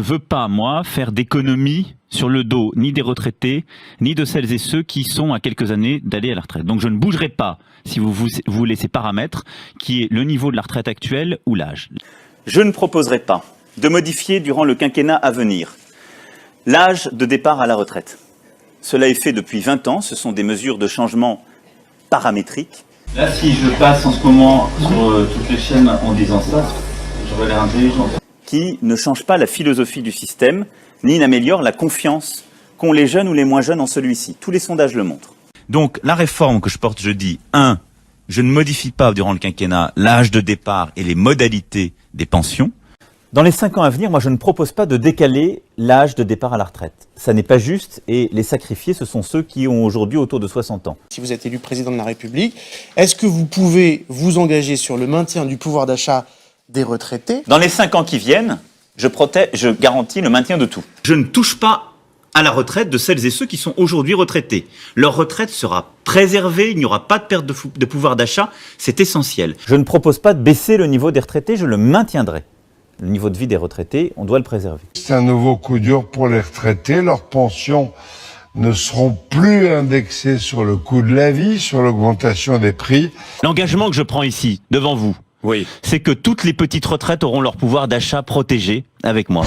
veux pas, moi, faire d'économies sur le dos ni des retraités, ni de celles et ceux qui sont à quelques années d'aller à la retraite. Donc je ne bougerai pas si vous voulez ces paramètres, qui est le niveau de la retraite actuelle ou l'âge. Je ne proposerai pas de modifier durant le quinquennat à venir l'âge de départ à la retraite. Cela est fait depuis 20 ans, ce sont des mesures de changement paramétriques. Là, si je passe en ce moment sur toutes les chaînes en disant ça, j'aurais l'air intelligent. Qui ne changent pas la philosophie du système, ni n'améliorent la confiance qu'ont les jeunes ou les moins jeunes en celui-ci. Tous les sondages le montrent. Donc la réforme que je porte jeudi, 1, je ne modifie pas durant le quinquennat l'âge de départ et les modalités des pensions. Dans les 5 ans à venir, moi je ne propose pas de décaler l'âge de départ à la retraite. Ça n'est pas juste et les sacrifiés, ce sont ceux qui ont aujourd'hui autour de 60 ans. Si vous êtes élu président de la République, est-ce que vous pouvez vous engager sur le maintien du pouvoir d'achat des retraités? Dans les 5 ans qui viennent, je garantis le maintien de tout. Je ne touche pas à la retraite de celles et ceux qui sont aujourd'hui retraités. Leur retraite sera préservée, il n'y aura pas de perte de pouvoir d'achat, c'est essentiel. Je ne propose pas de baisser le niveau des retraités, je le maintiendrai. Le niveau de vie des retraités, on doit le préserver. C'est un nouveau coup dur pour les retraités. Leurs pensions ne seront plus indexées sur le coût de la vie, sur l'augmentation des prix. L'engagement que je prends ici, devant vous, c'est que toutes les petites retraites auront leur pouvoir d'achat protégé avec moi.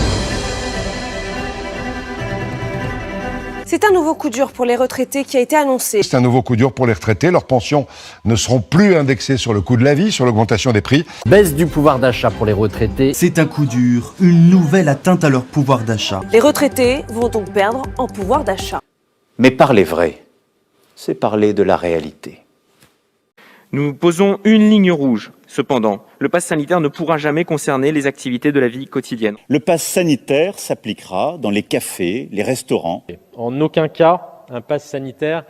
C'est un nouveau coup dur pour les retraités qui a été annoncé. C'est un nouveau coup dur pour les retraités. Leurs pensions ne seront plus indexées sur le coût de la vie, sur l'augmentation des prix. Baisse du pouvoir d'achat pour les retraités. C'est un coup dur, une nouvelle atteinte à leur pouvoir d'achat. Les retraités vont donc perdre en pouvoir d'achat. Mais parler vrai, c'est parler de la réalité. Nous posons une ligne rouge. Cependant, le pass sanitaire ne pourra jamais concerner les activités de la vie quotidienne. Le pass sanitaire s'appliquera dans les cafés, les restaurants. En aucun cas, un pass sanitaire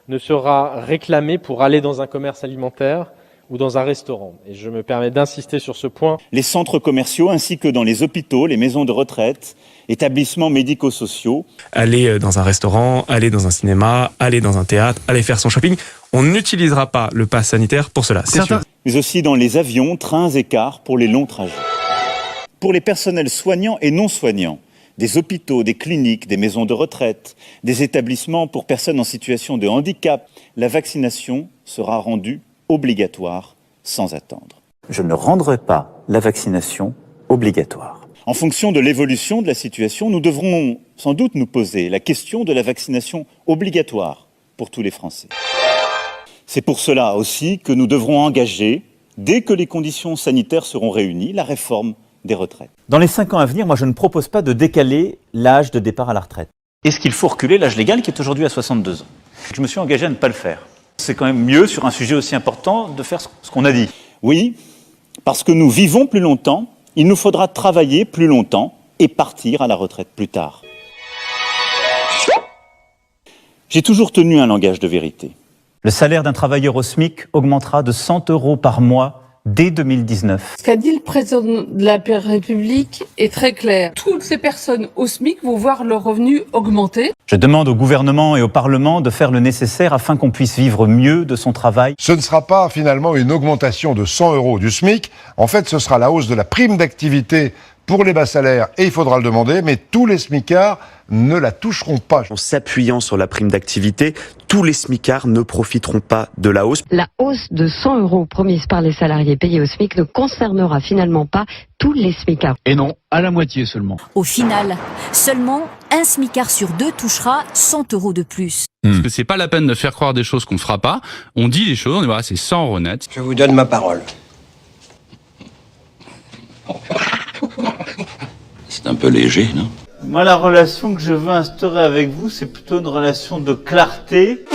ne sera réclamé pour aller dans un commerce alimentaire ou dans un restaurant. Et je me permets d'insister sur ce point. Les centres commerciaux ainsi que dans les hôpitaux, les maisons de retraite, établissements médico-sociaux. Aller dans un restaurant, aller dans un cinéma, aller dans un théâtre, aller faire son shopping. On n'utilisera pas le pass sanitaire pour cela, c'est sûr. Mais aussi dans les avions, trains et cars pour les longs trajets. Pour les personnels soignants et non soignants, des hôpitaux, des cliniques, des maisons de retraite, des établissements pour personnes en situation de handicap, la vaccination sera rendue obligatoire sans attendre. Je ne rendrai pas la vaccination obligatoire. En fonction de l'évolution de la situation, nous devrons sans doute nous poser la question de la vaccination obligatoire pour tous les Français. C'est pour cela aussi que nous devrons engager, dès que les conditions sanitaires seront réunies, la réforme des retraites. Dans les 5 ans à venir, moi je ne propose pas de décaler l'âge de départ à la retraite. Est-ce qu'il faut reculer l'âge légal qui est aujourd'hui à 62 ans? Je me suis engagé à ne pas le faire. C'est quand même mieux, sur un sujet aussi important, de faire ce qu'on a dit. Oui, parce que nous vivons plus longtemps, il nous faudra travailler plus longtemps et partir à la retraite plus tard. J'ai toujours tenu un langage de vérité. Le salaire d'un travailleur au SMIC augmentera de 100 € par mois dès 2019. Ce qu'a dit le président de la République est très clair. Toutes ces personnes au SMIC vont voir leurs revenus augmenter. Je demande au gouvernement et au Parlement de faire le nécessaire afin qu'on puisse vivre mieux de son travail. Ce ne sera pas finalement une augmentation de 100 € du SMIC. En fait, ce sera la hausse de la prime d'activité pour les bas salaires, et il faudra le demander, mais tous les smicards ne la toucheront pas. En s'appuyant sur la prime d'activité, tous les smicards ne profiteront pas de la hausse. La hausse de 100 € promise par les salariés payés au SMIC ne concernera finalement pas tous les smicards. Et non, à la moitié seulement. Au final, seulement un smicard sur 2 touchera 100 € de plus. Parce que c'est pas la peine de faire croire des choses qu'on ne fera pas. On dit les choses, on dit voilà, c'est 100 € net. Je vous donne ma parole. C'est un peu léger, non? Moi, la relation que je veux instaurer avec vous, c'est plutôt une relation de clarté.